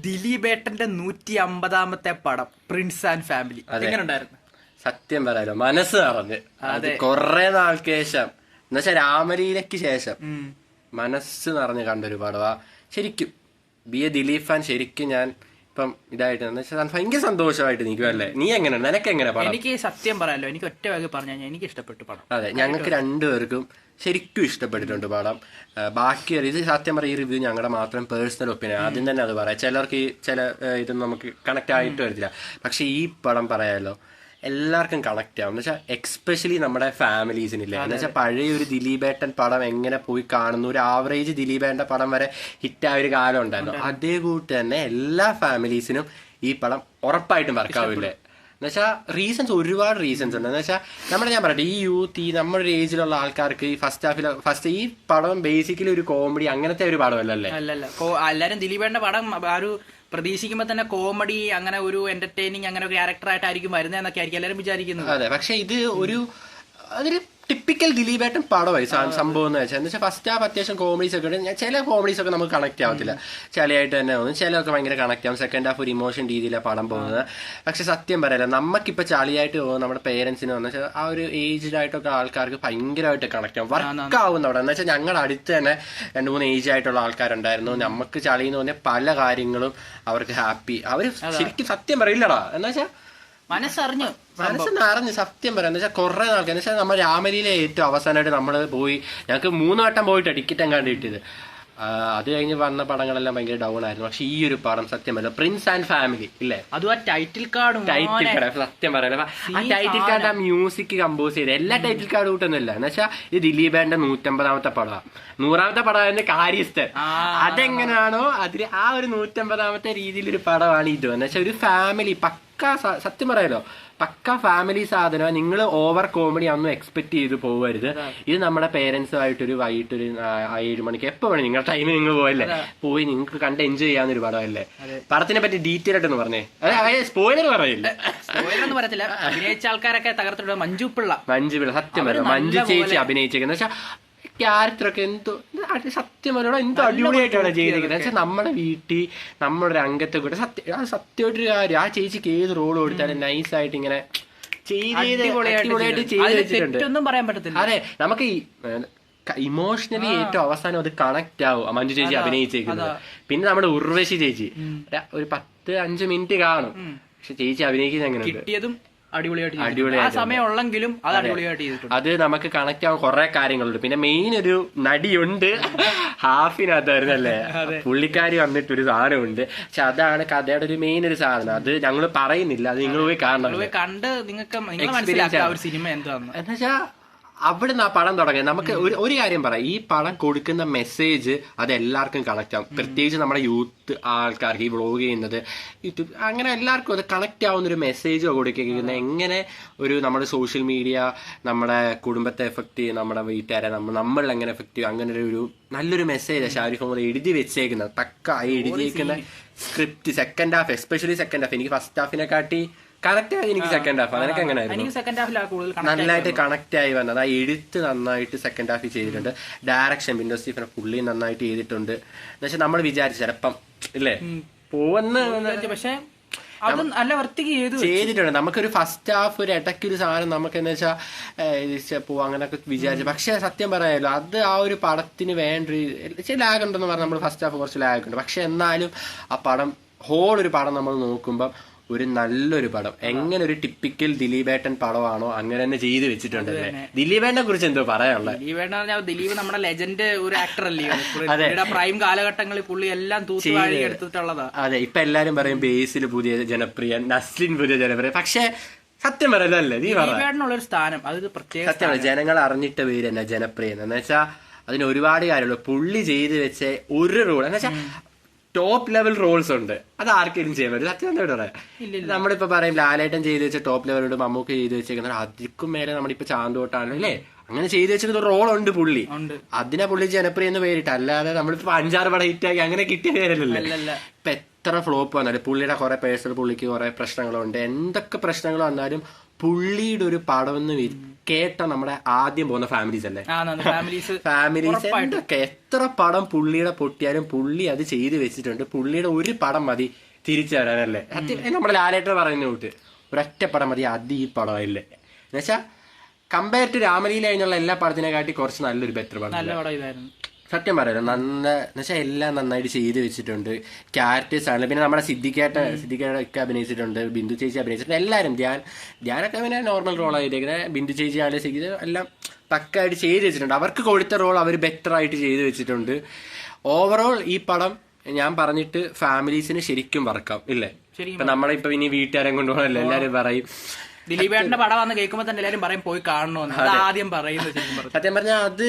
ദിലീപേട്ടന്റെ 150ാമത്തെ പടം Prince and family എങ്ങനെ ഉണ്ടായിരുന്നു? സത്യം പറയാലോ, മനസ്സ് നിറഞ്ഞ്. അത് കൊറേ നാൾക്ക് ശേഷം എന്നുവെച്ചാൽ രാമലീലയ്ക്ക് ശേഷം മനസ്സ് നിറഞ്ഞ് കണ്ടൊരു പടവാ. ശരിക്കും ബി എ ദിലീപ് ഫാൻ. ശരിക്കും ഞാൻ ഇപ്പം ഇതായിട്ട് ഭയങ്കര സന്തോഷമായിട്ട് നിൽക്കുമല്ലേ. നീ എങ്ങനെയാണ്? നിനക്ക് എങ്ങനെ പടം? എനിക്ക് സത്യം പറയാലോ, എനിക്ക് ഒറ്റ വാക്ക് പറഞ്ഞാൽ എനിക്ക് ഇഷ്ടപ്പെട്ടു പടം. അതെ, ഞങ്ങൾക്ക് രണ്ടുപേർക്കും ശരിക്കും ഇഷ്ടപ്പെട്ടിട്ടുണ്ട് പടം. ബാക്കി ഇത് സത്യം പറയാം, ഈ റിവ്യൂ ഞങ്ങളുടെ മാത്രം പേഴ്സണൽ ഒപ്പീനിയൻ. ആദ്യം തന്നെ അത് പറയാം. ചിലർക്ക് ഈ ചില ഇതൊന്നും നമുക്ക് കണക്ട് ആയിട്ട് വരത്തില്ല. പക്ഷെ ഈ പടം പറയാലോ എല്ലാവർക്കും കണക്ട് ആവും. എന്ന് വെച്ചാൽ എക്സ്പെഷ്യലി നമ്മുടെ ഫാമിലീസിനില്ലേ. എന്ന് വെച്ചാൽ പഴയ ഒരു ദിലീപേട്ടൻ പടം എങ്ങനെ പോയി കാണുന്നു, ഒരു ആവറേജ് ദിലീപേട്ടൻ പടം വരെ ഹിറ്റായ ഒരു കാലം ഉണ്ടായിരുന്നു. അതേ കൂട്ട് തന്നെ എല്ലാ ഫാമിലീസിനും ഈ പടം ഉറപ്പായിട്ടും വർക്കാവില്ലേ. എന്നുവെച്ചാൽ ഒരുപാട് റീസൺസ് ഉണ്ട്. എന്ന് വെച്ചാൽ ഞാൻ പറയട്ടെ, ഈ യൂത്ത്, ഈ നമ്മുടെ ഏജിലുള്ള ആൾക്കാർക്ക് ഈ ഫസ്റ്റ് ഈ പടം ബേസിക്കലി ഒരു കോമഡി അങ്ങനത്തെ ഒരു പടമല്ലേ. അല്ലല്ല, എല്ലാരും ദിലീപേട്ടന്റെ പടം ഒരു പ്രതീക്ഷിക്കുമ്പോ തന്നെ കോമഡി, അങ്ങനെ ഒരു എന്റർടൈനിങ്, അങ്ങനെ ഒരു ക്യാരക്ടറായിട്ടായിരിക്കും വരുന്നതെന്നൊക്കെ ആയിരിക്കും എല്ലാവരും വിചാരിക്കുന്നത്. അതെ, പക്ഷെ ഇത് അതൊരു ടിപ്പിക്കൽ ദിലീപേട്ടൻ പടമായി സംഭവം എന്ന് വെച്ചാൽ ഫസ്റ്റ് ഹാഫ് അത്യാവശ്യം കോമഡീസ് ഒക്കെ ഉണ്ട്. ചില കോമഡീസ് ഒക്കെ നമുക്ക് കണക്ട് ആവത്തില്ല, ചിലയായിട്ട് തന്നെ തോന്നും. ചിലതൊക്കെ ഭയങ്കര കണക്ട് ആവും. സെക്കൻഡ് ഹാഫ് ഒരു ഇമോഷൻ രീതിയിലാണ് പടം പോകുന്നത്. പക്ഷെ സത്യം പറയല്ല, നമുക്കിപ്പോൾ ചളിയായിട്ട് പോകുന്ന നമ്മുടെ പേരൻസിന് വന്നു വെച്ചാൽ ആ ഒരു ഏജ്ഡ് ആയിട്ടൊക്കെ ആൾക്കാർക്ക് ഭയങ്കരമായിട്ട് കണക്ട് ആവും, വർക്ക് ആവുന്ന അവിടെ. എന്ന് വെച്ചാൽ ഞങ്ങളുടെ അടുത്ത് തന്നെ 2-3 ഏജ് ആയിട്ടുള്ള ആൾക്കാരുണ്ടായിരുന്നു. നമുക്ക് ചളിയെന്ന് പറഞ്ഞാൽ പല കാര്യങ്ങളും അവർക്ക് ഹാപ്പി. അവർ ശരിക്കും സത്യം പറയില്ലടാ. എന്ന് വെച്ചാൽ മനസ്സറിഞ്ഞ് സത്യം പറയാം. എന്ന് വെച്ചാൽ കുറെ നാൾക്ക് എന്ന് വെച്ചാൽ നമ്മൾ രാമലീല ഏറ്റവും അവസാനമായിട്ട് നമ്മൾ പോയി, ഞങ്ങൾക്ക് 3 വട്ടം പോയിട്ടാണ് ടിക്കറ്റ് എങ്ങാണ്ട് കിട്ടിയത്. അത് കഴിഞ്ഞ് വന്ന പടങ്ങളെല്ലാം ഭയങ്കര ഡൗൺ ആയിരുന്നു. പക്ഷെ ഈ ഒരു പടം സത്യം പറയാം, പ്രിൻസ് ആൻഡ് ഫാമിലി ഇല്ലേ, അതും ആ ടൈറ്റിൽ കാർഡ് സത്യം പറയാം. ആ ടൈറ്റിൽ കാർഡ്, ആ മ്യൂസിക് കമ്പോസ് ചെയ്ത് എല്ലാ ടൈറ്റിൽ കാർഡ് കൂട്ടൊന്നുമില്ല. എന്ന് വെച്ചാൽ ഇത് ദിലീപേന്റെ 150ാമത്തെ പടമാണ്. 100ാമത്തെ പടമായിരുന്നു കാര്യസ്ഥൻ. അതെങ്ങനെയാണോ അതിൽ ആ ഒരു 150ാമത്തെ രീതിയിലൊരു പടമാണ് ഇത്. എന്ന് വെച്ചാൽ ഒരു ഫാമിലി സത്യം പറയാലോ പക്ക ഫാമിലി സാധനം. നിങ്ങൾ ഓവർ കോമഡി ഒന്നും എക്സ്പെക്ട് ചെയ്ത് പോകരുത്. ഇത് നമ്മുടെ പേരൻസുമായിട്ടൊരു വൈകിട്ടൊരു 7 മണിക്ക് എപ്പോ വേണം നിങ്ങളുടെ ടൈമിൽ നിങ്ങൾ പോയല്ലേ, പോയി നിങ്ങൾക്ക് കണ്ട് എൻജോയ് ചെയ്യാവുന്ന ഒരു പടമല്ലേ. പടത്തിനെ പറ്റി ഡീറ്റെയിൽ ആയിട്ടൊന്ന് പറഞ്ഞേ. സ്പോയിലർ പറയില്ല, പറയത്തില്ല. അഭിനയിച്ച ആൾക്കാരൊക്കെ തകർത്തിട്ടുണ്ട്. മഞ്ജു പിള്ള സത്യം പറയാം, മഞ്ജു ചേച്ചി അഭിനയിച്ചേക്കുന്നത് വെച്ചാൽ ക്യാരക്ടറൊക്കെ സത്യം പറയണോ എന്തോ അടിപൊളിയായിട്ടാണ് ചെയ്തിരിക്കുന്നത്. വെച്ചാൽ നമ്മുടെ വീട്ടിൽ നമ്മുടെ രംഗത്തെ കൂടെ സത്യമായിട്ടൊരു കാര്യം. ആ ചേച്ചിക്ക് ഏത് റോൾ കൊടുത്താലും നൈസായിട്ട് ഇങ്ങനെ അടിപൊളിയായിട്ട് ചെയ്ത് വെച്ചിട്ടുണ്ട്. അതെ, നമുക്ക് ഈ ഇമോഷണലി ഏറ്റവും അവസാനം അത് കണക്ട് ആവും മഞ്ജു ചേച്ചി അഭിനയിച്ചേക്കുന്നത്. പിന്നെ നമ്മുടെ ഉർവശി ചേച്ചി ഒരു 10-5 മിനിറ്റ് കാണും, പക്ഷെ ചേച്ചി അഭിനയിക്കുന്നത് എങ്ങനെയുണ്ട്, അത് നമുക്ക് കണക്ട് ആവാൻ കുറെ കാര്യങ്ങളുണ്ട്. പിന്നെ മെയിൻ ഒരു നടിയുണ്ട് ഹാഫിനകത്തായിരുന്നല്ലേ, പുള്ളിക്കാരി വന്നിട്ടൊരു സാധനമുണ്ട്. പക്ഷെ അതാണ് കഥയുടെ ഒരു മെയിൻ ഒരു സാധനം. അത് ഞങ്ങൾ പറയുന്നില്ല, അത് നിങ്ങൾ പോയി കാണണം, കണ്ട് നിങ്ങൾക്ക് സിനിമ എന്താണെന്ന്. എന്നുവെച്ചാ അവിടുന്ന് ആ പടം തുടങ്ങിയത്. നമുക്ക് ഒരു കാര്യം പറയാം, ഈ പടം കൊടുക്കുന്ന മെസ്സേജ് അത് എല്ലാവർക്കും കണക്ട് ആവും. പ്രത്യേകിച്ച് നമ്മുടെ യൂത്ത് ആൾക്കാർക്ക്, ഈ വ്ളോഗ് ചെയ്യുന്നത് യൂട്യൂബ് അങ്ങനെ എല്ലാവർക്കും അത് കണക്ട് ആവുന്ന ഒരു മെസ്സേജ് കൊടുക്കുന്നത്. എങ്ങനെ ഒരു നമ്മുടെ സോഷ്യൽ മീഡിയ നമ്മുടെ കുടുംബത്തെ എഫക്ട് ചെയ്യും, നമ്മുടെ വീട്ടുകാരെ നമ്മളിൽ എങ്ങനെ എഫക്ട് ചെയ്യും, അങ്ങനെ ഒരു നല്ലൊരു മെസ്സേജ് ഷാരൂഖ് ഖാൻ എഴുതി വെച്ചേക്കുന്നത്. പക്ക എഴുതിയേക്കുന്ന script second half, especially second half എനിക്ക് ഫസ്റ്റ് ഹാഫിനെക്കാട്ടി കണക്ട് ആയി. എനിക്ക് സെക്കൻഡ് ഹാഫ് അതിനൊക്കെ എങ്ങനെയായിരുന്നു, നന്നായിട്ട് കണക്ട് ആയി വന്നത്. ആ എഴുത്ത് നന്നായിട്ട് സെക്കൻഡ് ഹാഫിൽ ചെയ്തിട്ടുണ്ട്. ഡയറക്ഷൻ വിൻഡോ സ്റ്റീഫൻ പുള്ളി നന്നായിട്ട് ചെയ്തിട്ടുണ്ട്. എന്ന് വെച്ചാൽ നമ്മൾ വിചാരിച്ചു ചിലപ്പം ഇല്ലേ പോവെന്ന്, പക്ഷെ ചെയ്തിട്ടുണ്ട്. നമുക്കൊരു ഫസ്റ്റ് ഹാഫ് ഒരു ഇടയ്ക്കൊരു സാധനം നമുക്ക് എന്ന് വെച്ചാൽ പോവാ അങ്ങനെയൊക്കെ വിചാരിച്ചു. പക്ഷെ സത്യം പറയാമല്ലോ, അത് ആ ഒരു പടത്തിന് വേണ്ട ലാഗ് ഉണ്ടെന്ന് പറഞ്ഞാൽ നമ്മൾ ഫസ്റ്റ് ഹാഫ് കുറച്ച് ലാഗ് ഉണ്ട്. പക്ഷെ എന്നാലും ആ പടം ഒരു പടം നമ്മൾ നോക്കുമ്പോൾ ഒരു നല്ലൊരു പടം, എങ്ങനെ ഒരു ടിപ്പിക്കൽ ദിലീപേട്ടൻ പടമാണോ അങ്ങനെ തന്നെ ചെയ്തു വെച്ചിട്ടുണ്ട്. ദിലീപേട്ടനെ കുറിച്ച് എന്തോ പറയാനുള്ളത്? ദിലീപ് നമ്മുടെ ലെജൻഡ് ഒരു ആക്ടർ അല്ലേ, പ്രൈം കാലഘട്ടങ്ങളിൽ പുള്ളി എല്ലാം തൂത്തുവാരി എടുത്തിട്ടുള്ളതാ. അതെ, ഇപ്പൊ എല്ലാരും പറയും ബേസിൽ പുതിയ ജനപ്രിയൻ, നസ്ലിൻ പുതിയ ജനപ്രിയൻ. പക്ഷെ സത്യം പറയല്ലേ, നീ ഒരു സ്ഥാനം അത് പ്രത്യേക സത്യമാണ്. ജനങ്ങൾ അറിഞ്ഞിട്ട പേര് തന്നെ ജനപ്രിയൻ. എന്ന് വെച്ചാൽ അതിന് ഒരുപാട് കാര്യമുള്ളൂ. പുള്ളി ചെയ്ത് വെച്ച ഒരു റോൾ എന്ന് വെച്ചാൽ ടോപ്പ് ലെവൽ റോൾസ് ഉണ്ട്, അത് ആർക്കെങ്കിലും ചെയ്യാൻ പറ്റും. സത്യം എന്താ പറയാം, നമ്മളിപ്പോ പറയും ലാലേട്ടൻ ചെയ്ത് വെച്ച ടോപ്പ് ലെവലുണ്ട്, മമ്മൂക്ക് ചെയ്ത് വെച്ചേക്കുന്നത്. അതിക്കും മേലെ നമ്മളിപ്പോ ചാന്തോട്ടാണ് അല്ലേ, അങ്ങനെ ചെയ്ത് വെച്ചിട്ട് ഒരു റോൾ ഉണ്ട് പുള്ളി. അതിനെ പുള്ളി ജനപ്രിയ എന്ന് പേരിട്ട്, അല്ലാതെ നമ്മളിപ്പോ 5-6 പടം ഹിറ്റാക്കി അങ്ങനെ കിട്ടിയ പേരല്ലല്ലോ. ഇപ്പൊ എത്ര ഫ്ലോപ്പ് വന്നാലും പുള്ളിയുടെ കുറെ പേഴ്സണൽ, പുള്ളിക്ക് കുറെ പ്രശ്നങ്ങളുണ്ട്. എന്തൊക്കെ പ്രശ്നങ്ങൾ വന്നാലും പുള്ളിയുടെ ഒരു പടം എന്ന് കേട്ട നമ്മുടെ ആദ്യം പോകുന്ന ഫാമിലീസ് അല്ലേ, ഫാമിലീസ് എന്തൊക്കെ എത്ര പടം പുള്ളിയുടെ പൊട്ടിയാലും പുള്ളി അത് ചെയ്ത് വെച്ചിട്ടുണ്ട്. പുള്ളിയുടെ ഒരു പടം മതി തിരിച്ചു വരാനല്ലേ. നമ്മുടെ ലാലേട്ടർ പറയുന്ന കൂട്ട് ഒരൊറ്റ പടം മതി, അത് ഈ പടമല്ലേ എന്നുവെച്ചാൽ കമ്പയർ ടു രാമലീല കഴിഞ്ഞുള്ള എല്ലാ പടത്തിനെക്കാട്ടി കുറച്ച് നല്ലൊരു ബെറ്റർ പടം. സത്യം പറയാലോ, എന്നുവെച്ചാൽ എല്ലാം നന്നായിട്ട് ചെയ്ത് വെച്ചിട്ടുണ്ട്. ക്യാരക്ടേഴ്സ് ആണ്. പിന്നെ നമ്മുടെ സിദ്ദിഖൊക്കെ അഭിനയിച്ചിട്ടുണ്ട്, ബിന്ദു ചേച്ചി അഭിനയിച്ചിട്ടുണ്ട്. എല്ലാവരും ധ്യാനൊക്കെ പിന്നെ നോർമൽ റോൾ ആയിട്ടേക്കുന്നത്. ബിന്ദു ചേച്ചി ആലോചിച്ച് എല്ലാം പക്കായിട്ട് ചെയ്ത് വെച്ചിട്ടുണ്ട്. അവർക്ക് കൊടുത്ത റോൾ അവർ ബെറ്റർ ആയിട്ട് ചെയ്ത് വെച്ചിട്ടുണ്ട്. ഓവറോൾ ഈ പടം ഞാൻ പറഞ്ഞിട്ട് ഫാമിലീസിന് ശരിക്കും വർക്കാം ഇല്ലേ. ഇപ്പൊ നമ്മളിപ്പോ ഇനി വീട്ടുകാരെ കൊണ്ടുപോകണല്ലോ, എല്ലാരും പറയും ദിലീപേട്ടന്റെ പടം വന്ന് കേൾക്കുമ്പോ തന്നെ എല്ലാരും പറയും പോയി കാണണമെന്ന് ആദ്യം പറയുന്നത്. സത്യം പറഞ്ഞാൽ അത്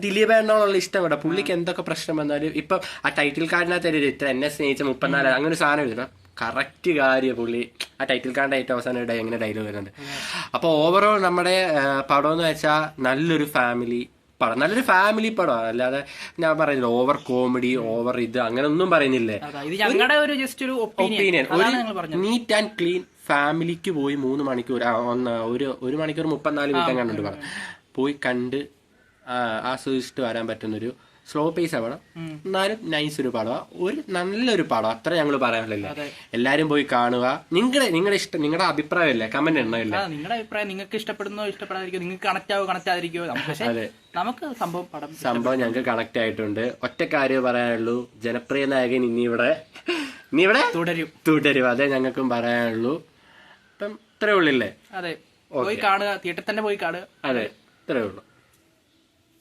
ദിലീപേട്ടനോടുള്ള ഇഷ്ടം കേട്ടോ. പുള്ളിക്ക് എന്തൊക്കെ പ്രശ്നം വന്നാലും ഇപ്പൊ ആ ടൈറ്റിൽ കാർഡിനകത്ത് ഇത്ര എന്നെ സ്നേഹിച്ച 34 അങ്ങനെ ഒരു സാധനം എഴുതണം. കറക്റ്റ് കാര്യം പുള്ളി ആ ടൈറ്റിൽ കാർഡിന്റെ ഏറ്റവും അവസാനം എങ്ങനെ ഡയലോഗ് വരുന്നുണ്ട്. അപ്പൊ ഓവറോൾ നമ്മുടെ പടം എന്ന് വെച്ചാൽ നല്ലൊരു ഫാമിലി പടം, നല്ലൊരു ഫാമിലി പടമാണ്. അല്ലാതെ ഞാൻ പറയുന്നില്ല ഓവർ കോമഡി ഓവർ ഇത് അങ്ങനെ ഒന്നും പറയുന്നില്ലേ. ഒപ്പീനിയൻ ഒരു നീറ്റ് ആൻഡ് ക്ലീൻ ഫാമിലിക്ക് പോയി 3 മണിക്കൂർ 1 മണിക്കൂർ 34 മിനിറ്റ് കണ്ടുണ്ട് പടം പോയി കണ്ട് ആസ്വദിച്ചിട്ട് വരാൻ പറ്റുന്നൊരു സ്ലോ പേസ് പടം, എന്നാലും നൈസ് ഒരു പടമാണ്, ഒരു നല്ലൊരു പടം. അത്ര ഞങ്ങൾ പറയാനില്ല. എല്ലാരും പോയി കാണുക. നിങ്ങളുടെ ഇഷ്ടം, നിങ്ങളുടെ അഭിപ്രായം അല്ലേ, കമന്റ് എണ്ണമില്ല. നിങ്ങളുടെ അഭിപ്രായം നിങ്ങൾക്ക് ഇഷ്ടപ്പെടുന്നോ ഇഷ്ടപ്പെടാതിരിക്കോ, നിങ്ങൾക്ക് കണക്ട് ആതിരിക്കോ, നമുക്ക് സംഭവം ഞങ്ങൾക്ക് കണക്ട് ആയിട്ടുണ്ട്. ഒറ്റ കാര്യം പറയാനുള്ളൂ, ജനപ്രിയ നായകൻ ഇനി ഇവിടെ തുടരും. അതേ ഞങ്ങൾക്കും പറയാനുള്ളൂ. അപ്പം ഇത്രേ ഉള്ളില്ലേ. അതെ, പോയി കാണുക, തിയേറ്ററിൽ തന്നെ പോയി കാണുക. അതെ, ഇത്രേ ഉള്ളൂ.